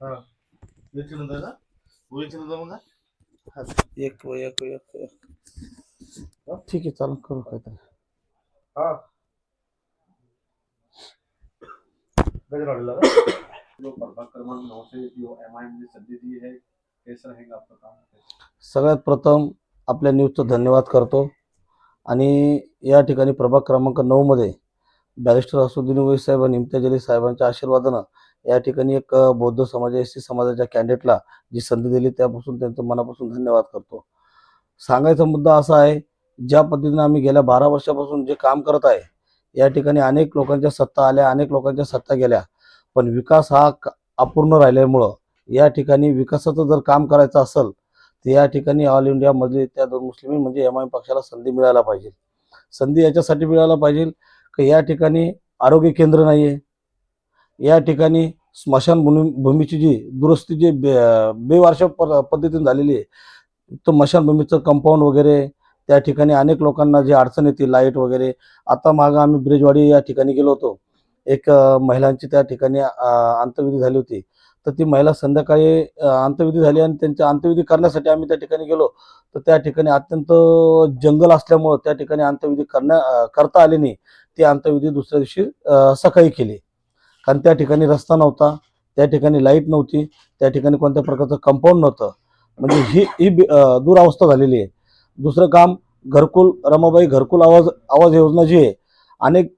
हा याच्यानंतर ना याच्यानंतर मग हा एक एक एक ठीक आहे, चालू करू काहीतरी. हा गजर वाढला का जो प्रभाग क्रमांक 9 से जो एमआईएम ने संधि दी है कैसा रहेगा आपका काम सगळ्यात प्रथम आपल्या न्यूजचं धन्यवाद करतो आणि या ठिकाणी प्रभाग क्रमांक 9 मध्ये बॅरिस्टर असुद्दीन ओवैसी साहेब आणि इम्तियाज अली साहेबांच्या आशीर्वादानं या ठिकाणी एक बौद्ध समाज एससी समाजाच्या कॅन्डिडेटला जी संधी दिली त्यापासून त्यांचं मनापासून धन्यवाद करतो. सांगायचा मुद्दा असा आहे, ज्या पद्धतीने आम्ही गेल्या 12 वर्षापासून जे काम करत आहे, या ठिकाणी अनेक लोकांच्या सत्ता आल्या, अनेक लोकांच्या सत्ता गेल्या, पण विकास हा अपूर्ण राहिल्यामुळं या ठिकाणी विकासाचं जर काम करायचं असेल तर या ठिकाणी ऑल इंडिया मधले त्या दोन मुस्लिम म्हणजे एमआयएम पक्षाला संधी मिळायला पाहिजे. संधी याच्यासाठी मिळायला पाहिजे की या ठिकाणी आरोग्य केंद्र नाही आहे, या ठिकाणी स्मशानभूमीची जी दुरुस्ती जी बेवारशा पद्धतीने झालेली आहे, तो स्मशानभूमीचं कंपाऊंड वगैरे त्या ठिकाणी अनेक लोकांना जी अडचण येते लाईट वगैरे. आता मागं आम्ही ब्रिजवाडी या ठिकाणी गेलो होतो, एक महिलांची त्या ठिकाणी अंत्यविधी झाली होती. तर ती महिला संध्याकाळी अंत्यविधी झाली आणि त्यांच्या अंत्यविधी करण्यासाठी आम्ही त्या ठिकाणी गेलो, तर त्या ठिकाणी अत्यंत जंगल असल्यामुळं त्या ठिकाणी अंत्यविधी करता आली नाही. ती अंत्यविधी दुसऱ्या दिवशी सकाळी केली, कारण त्या ठिकाणी रस्ता नव्हता, त्या ठिकाणी लाईट नव्हती, त्या ठिकाणी कोणत्या प्रकारचं कंपाऊंड नव्हतं. म्हणजे ही दुरावस्था झालेली आहे. दुसरं काम घरकुल, रमाबाई घरकुल आवाज आवाज योजना जी आहे, अनेक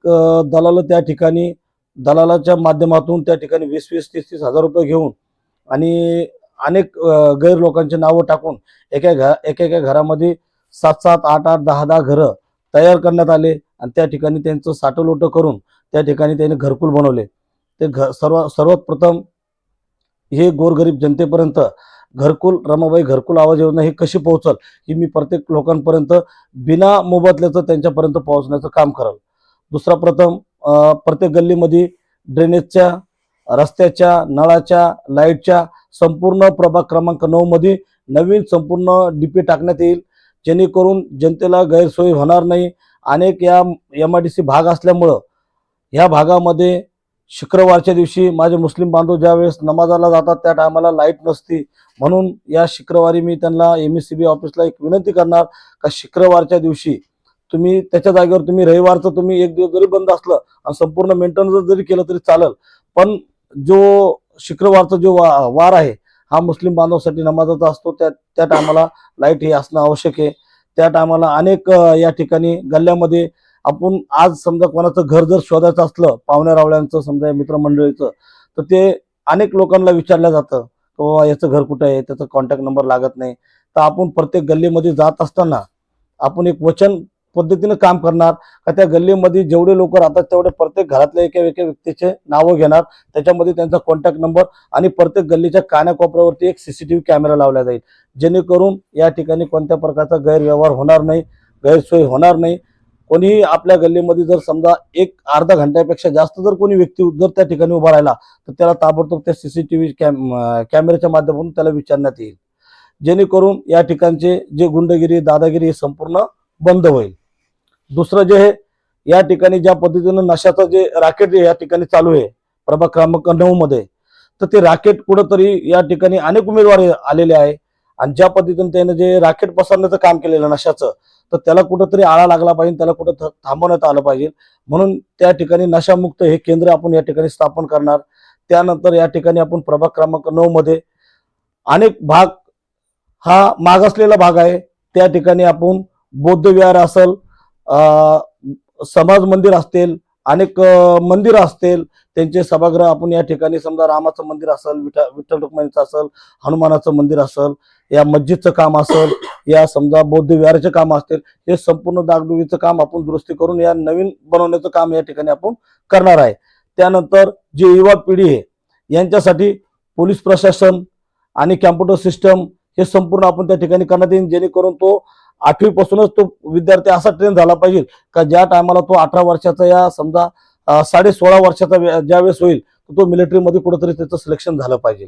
दलाल त्या ठिकाणी दलालाच्या माध्यमातून त्या ठिकाणी 20-20, 30-30 हजार रुपये घेऊन आणि अनेक गैर लोकांची नावं टाकून एका घरामध्ये 7-7, 8-8, 10-10 घरं तयार करण्यात आले आणि त्या ठिकाणी त्यांचं साठवलोटं करून त्या ठिकाणी त्यांनी घरकुल बनवले. ते सर्वात प्रथम हे गोरगरीब जनतेपर्यंत घरकुल, रमाबाई घरकुल आवाज योजना ही कशी पोहोचल, ही मी प्रत्येक लोकांपर्यंत बिना मोबदल्याचं त्यांच्यापर्यंत पोहोचण्याचं काम कराल. दुसरा प्रथम प्रत्येक गल्लीमध्ये ड्रेनेजच्या, रस्त्याच्या, नळाच्या, लाईटच्या संपूर्ण प्रभाग क्रमांक 9 मध्ये नवीन संपूर्ण डीपी टाकण्यात येईल, जेणेकरून जनतेला गैरसोय होणार नाही. अनेक या एमआयडीसी भाग असल्यामुळं ह्या भागामध्ये शुक्रवारच्या दिवशी माझे मुस्लिम बांधव ज्यावेळेस नमाजाला जातात त्या टायमाला लाईट नसती. म्हणून या शुक्रवारी मी त्यांना एमएससीबी ऑफिसला एक विनंती करणार का शुक्रवारच्या दिवशी तुम्ही त्याच्या जागेवर तुम्ही रविवारचं तुम्ही एक दिवस जरी बंद असलं आणि संपूर्ण मेंटेनन्स जरी केलं तरी चालेल, पण जो शुक्रवारचा जो वार आहे हा मुस्लिम बांधवासाठी नमाजाचा असतो. त्या टायमाला लाईट हे असणं आवश्यक आहे. त्या टायमाला अनेक या ठिकाणी गल्ल्यामध्ये आपण आज समजा कोणाचं घर जर शोधायचं असलं पाहुण्या रावळ्यांचं समजा मित्रमंडळीचं, तर ते अनेक लोकांना विचारलं जातं बाबा याचं घर कुठं आहे, त्याचा कॉन्टॅक्ट नंबर लागत नाही. तर आपण प्रत्येक गल्लीमध्ये जात असताना आपण एक वचन पद्धतीनं काम करणार का त्या गल्लीमध्ये जेवढे लोक राहतात तेवढे प्रत्येक घरातल्या एका व्यक्तीचे नावं घेणार, त्याच्यामध्ये त्यांचा कॉन्टॅक्ट नंबर आणि प्रत्येक गल्लीच्या कानाकोपऱ्यावरती एक सीसीटीव्ही कॅमेरा लावला जाईल, जेणेकरून या ठिकाणी कोणत्या प्रकारचा गैरव्यवहार होणार नाही, गैरसोय होणार नाही. कोणीही आपल्या गल्लीमध्ये जर समजा एक अर्धा घंट्यापेक्षा जास्त जर कोणी व्यक्ती जर त्या ठिकाणी उभा राहिला तर त्याला ताबडतोब त्या सीसीटीव्ही कॅमेऱ्याच्या माध्यमातून त्याला विचारण्यात येईल, जेणेकरून या ठिकाणचे जे गुंडगिरी दादागिरी हे संपूर्ण बंद होईल. दुसरं जे आहे, या ठिकाणी ज्या पद्धतीनं नशाचं जे राकेट या ठिकाणी चालू आहे प्रभाग क्रमांक 9 मध्ये, तर ते राकेट कुठंतरी या ठिकाणी अनेक उमेदवार आलेले आहे आणि ज्या पद्धतीने त्याने जे राकेट पसरण्याचं काम केलेलं नशाचं, तर त्याला कुठंतरी आळा लागला पाहिजे, त्याला कुठं थांबवण्यात आलं पाहिजे. म्हणून त्या ठिकाणी नशामुक्त हे केंद्र आपण या ठिकाणी स्थापन करणार. त्यानंतर या ठिकाणी आपण प्रभाग क्रमांक 9 मध्ये अनेक भाग हा मागासलेला भाग आहे, त्या ठिकाणी आपण बौद्ध विहार असेल, समाज मंदिर असतील, अनेक मंदिर असतील, त्यांचे सभागृह आपण या ठिकाणी समजा रामाचं मंदिर असेल, विठ्ठल रुक्मिणीचं असेल, हनुमानाचं मंदिर असेल, या मस्जिदचं काम असेल, या समजा बौद्ध विहाराचे काम असतील, हे संपूर्ण डागडुगीचं काम आपण दुरुस्ती करून या नवीन बनवण्याचं काम या ठिकाणी आपण करणार आहे. त्यानंतर जे युवा पिढी आहे यांच्यासाठी पोलीस प्रशासन आणि कॅम्प्युटर सिस्टम हे संपूर्ण आपण त्या ठिकाणी करण्यात येईल, जेणेकरून तो 8वी पासूनच तो विद्यार्थी असा ट्रेन झाला पाहिजे का ज्या टायमाला तो 18 वर्षाचा या समजा 16.5 वर्षाचा ज्यावेळेस होईल तो मिलिटरीमध्ये कुठेतरी त्याचं सिलेक्शन झालं पाहिजे.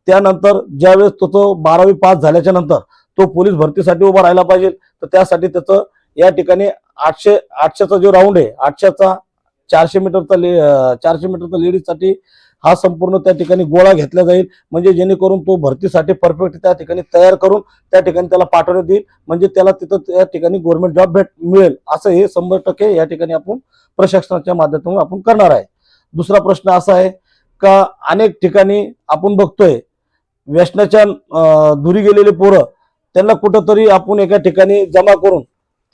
त्यानंतर ज्यावेळेस तो 12वी पास झाल्याच्या नंतर तो पोलीस भरतीसाठी उभा राहिला पाहिजे, तर त्यासाठी त्याचं या ठिकाणी 800चा जो राऊंड आहे 800चा 400 मीटरचा लेडीजसाठी हा संपूर्ण त्या ठिकाणी गोळा घेतला जाईल, म्हणजे जेणेकरून तो भरतीसाठी परफेक्ट त्या ठिकाणी तयार करून त्या ठिकाणी त्याला पाठवण्यात येईल, म्हणजे त्याला तिथं त्या ठिकाणी गव्हर्नमेंट जॉब मिळेल, असं हे 100% या ठिकाणी आपण प्रशासनाच्या माध्यमातून आपण करणार आहे. दुसरा प्रश्न असा आहे का अनेक ठिकाणी आपण बघतोय व्यसनाच्या दुरी गेलेले पोरं, त्यांना कुठंतरी आपण एका ठिकाणी जमा करून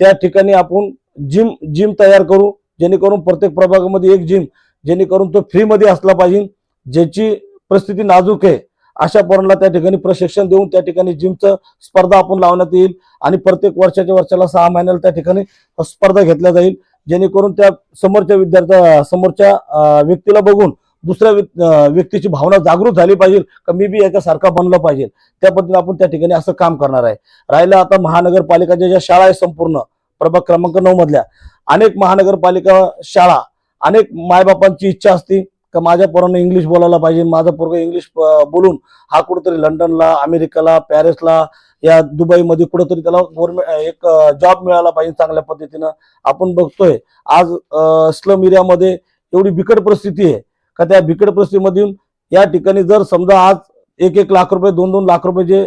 त्या ठिकाणी आपण जिम जिम तयार करू, जेणेकरून प्रत्येक प्रभागामध्ये एक जिम, जेणेकरून तो फ्रीमध्ये असला पाहिजे. ज्याची परिस्थिती नाजूक आहे अशा पोरांना त्या ठिकाणी प्रशिक्षण देऊन त्या ठिकाणी जिमचं स्पर्धा आपण लावण्यात येईल आणि प्रत्येक वर्षाला 6 महिन्याला त्या ठिकाणी स्पर्धा घेतल्या जाईल, जेणेकरून त्या समोरच्या व्यक्तीला बघून दुसऱ्या व्यक्तीची भावना जागृत झाली पाहिजे का मी बी याच्यासारखा बनलं पाहिजे. त्या पद्धतीने आपण त्या ठिकाणी असं काम करणार आहे. राहिलं आता महानगरपालिकाच्या ज्या शाळा आहे संपूर्ण प्रभाग क्रमांक 9 मधल्या, अनेक महानगरपालिका शाळा, अनेक मायबापांची इच्छा असते का माझ्या पोरांना इंग्लिश बोलायला पाहिजे, माझा पोरगा इंग्लिश बोलून हा कुठेतरी लंडनला, अमेरिकेला, पॅरिसला, या दुबईमध्ये कुठेतरी त्याला गव्हर्नमेंट एक जॉब मिळाला पाहिजे चांगल्या पद्धतीनं. आपण बघतोय आज स्लम एरियामध्ये एवढी बिकट परिस्थिती आहे का त्या बिकट परिस्थितीमधून या ठिकाणी जर समजा आज 1-1 लाख रुपये, 2-2 लाख रुपये जे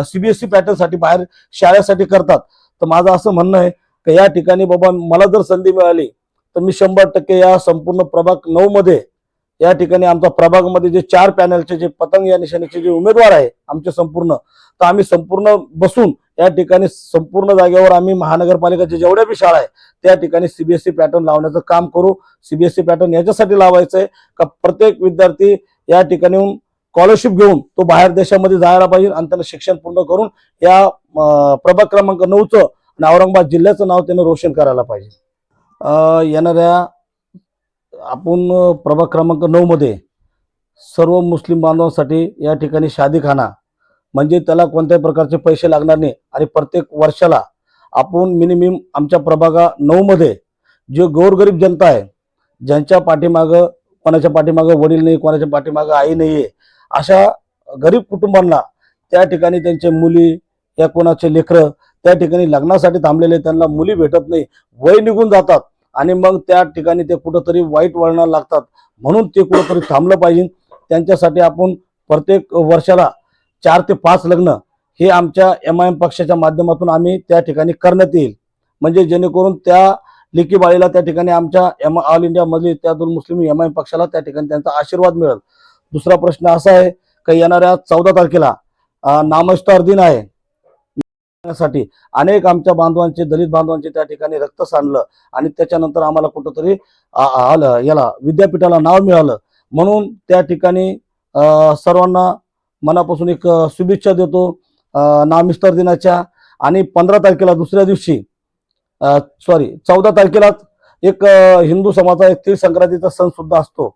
CBSE पॅटर्न साठी बाहेर शाळेसाठी करतात, तर माझं असं म्हणणं आहे की या ठिकाणी बाबा मला जर संधी मिळाली तर मी 100% या संपूर्ण प्रभाग 9 मध्ये या ठिकाणी आमच्या प्रभागामध्ये जे 4 पॅनलचे जे पतंग या निशाणीचे जे उमेदवार आहे आमचे संपूर्ण, तर आम्ही संपूर्ण बसून या ठिकाणी संपूर्ण जागेवर आम्ही महानगरपालिकेच्या जेवढ्या बी शाळा आहे त्या ठिकाणी CBSE पॅटर्न लावण्याचं काम करू. CBSE पॅटर्न याच्यासाठी लावायचं आहे का प्रत्येक विद्यार्थी या ठिकाणी स्कॉलरशिप घेऊन तो बाहेर देशामध्ये जायला पाहिजे आणि त्यानं शिक्षण पूर्ण करून या प्रभाग क्रमांक 9चं आणि औरंगाबाद जिल्ह्याचं नाव त्यानं रोशन करायला पाहिजे. येणाऱ्या आपण प्रभाग क्रमांक 9 मध्ये सर्व मुस्लिम बांधवांसाठी या ठिकाणी शादीखाना, म्हणजे त्याला कोणत्याही प्रकारचे पैसे लागणार नाही आणि प्रत्येक वर्षाला आपण मिनिमम आमच्या प्रभागा 9 मध्ये जे गोरगरीब जनता आहे, ज्यांच्या पाठीमागं कोणाच्या पाठीमागं वडील नाही, कोणाच्या पाठीमागं आई नाही आहे, अशा गरीब कुटुंबांना त्या ठिकाणी त्यांचे मुली या कोणाचे लेकरं त्या ठिकाणी लग्नासाठी थांबलेले, त्यांना मुली भेटत नाही, वय निघून जातात आणि मग त्या ठिकाणी ते कुठंतरी वाईट वळणाला लागतात, म्हणून ते कुठंतरी थांबलं पाहिजे. त्यांच्यासाठी आपण प्रत्येक वर्षाला 4 ते 5 लग्न हे आमच्या MIM पक्षाच्या माध्यमातून आम्ही त्या ठिकाणी करण्यात येईल, म्हणजे जेणेकरून त्या लेकी बाळीला त्या ठिकाणी आमच्या ऑल इंडिया मधील इत्तेहादुल मुस्लिम MIM पक्षाला त्या ठिकाणी त्यांचा आशीर्वाद मिळेल. दुसरा प्रश्न असा आहे की येणाऱ्या 14 तारखेला नामविस्तार दिन आहे, साठी अनेक आमच्या बांधवांचे, दलित बांधवांचे त्या ठिकाणी रक्त सांडलं आणि त्याच्यानंतर आम्हाला कुठंतरी याला विद्यापीठाला नाव मिळालं, म्हणून त्या ठिकाणी सर्वांना मनापासून एक शुभेच्छा देतो नामविस्तार दिनाच्या. आणि 15 तारखेला दुसऱ्या दिवशी 14 तारखेलाच एक हिंदू समाजाचा एक तीळ संक्रांतीचा सण सुद्धा असतो,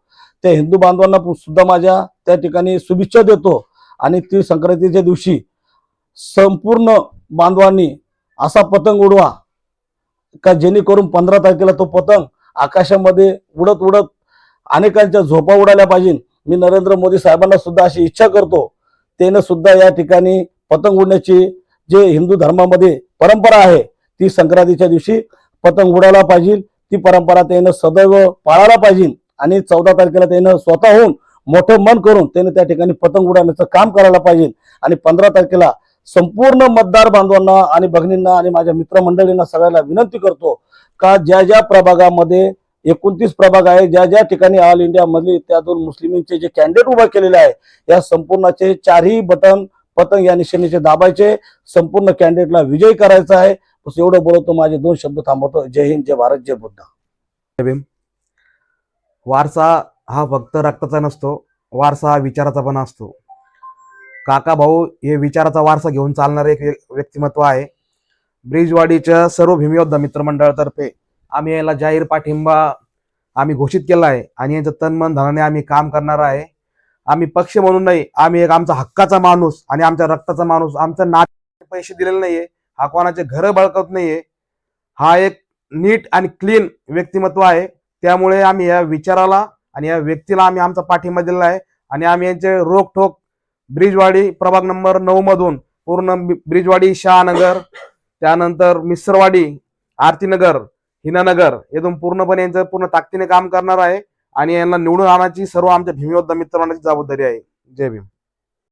त्या हिंदू बांधवांना सुद्धा माझ्या त्या ठिकाणी शुभेच्छा देतो. आणि तीळ संक्रांतीच्या दिवशी संपूर्ण बांधवांनी असा पतंग उडवा का जेणेकरून 15 तारखेला तो पतंग आकाशामध्ये उडत उडत अनेकांच्या झोपा उडाल्या पाहिजे. मी नरेंद्र मोदी साहेबांना सुद्धा अशी इच्छा करतो, त्यानं सुद्धा या ठिकाणी पतंग उडण्याची जे हिंदू धर्मामध्ये परंपरा आहे ती संक्रांतीच्या दिवशी पतंग उडायला पाहिजे, ती परंपरा त्यानं सदैव पाळायला पाहिजे. आणि 14 तारखेला त्यानं स्वतःहून मोठं मन करून त्यानं त्या ठिकाणी पतंग उडवण्याचं काम करायला पाहिजे. आणि 15 तारखेला संपूर्ण मतदार बांधवांना आणि भगिनींना आणि माझ्या मित्रमंडळींना सगळ्यांना विनंती करतो का ज्या ज्या प्रभागामध्ये 29 प्रभाग आहे, ज्या ज्या ठिकाणी ऑल इंडिया मधले इत्तेहादुल मुस्लिमींचे जे कॅन्डिडेट उभा केलेले आहे, या संपूर्णचे 4ही बटन पतंग या निशाणीचे दाबायचे, संपूर्ण कॅन्डिडेटला विजयी करायचा आहे. बस एवढं बोलतो, माझे 2 शब्द थांबवतो. जय हिंद, जय भारत, जय बुद्ध. वारसा हा फक्त रक्ताचा नसतो, वारसा हा विचाराचा पण असतो. काका भाऊ हे विचाराचा वारसा घेऊन चालणारे एक व्यक्तिमत्व आहे. ब्रिजवाडीच्या सर्व भीमयोद्धा मित्रमंडळातर्फे आम्ही याला जाहीर पाठिंबा आम्ही घोषित केला आहे आणि यांचं तनमन धनाने आम्ही काम करणार आहे. आम्ही पक्ष म्हणून नाही, आम्ही एक आमचा हक्काचा माणूस आणि आमच्या रक्ताचा माणूस, आमचं नाते पैसे दिलेले नाहीये, हा कोणाचे घर बळकवत नाहीये, हा एक नीट आणि क्लीन व्यक्तिमत्व आहे. त्यामुळे आम्ही या विचाराला आणि या व्यक्तीला आम्ही आमचा पाठिंबा दिलेला आहे. आणि आम्ही यांचे रोखठोक ब्रिजवाडी प्रभाग नंबर 9 मधून पूर्ण ब्रिजवाडी, शहानगर, त्यानंतर मिसरवाडी, आरतीनगर, हिनानगर येथून पूर्णपणे यांचं पूर्ण ताकदीने काम करणार आहे. आणि यांना निवडून आणायची सर्व आमच्या भीमयोद्धा मित्रमंडळाची जबाबदारी आहे. जय भीम.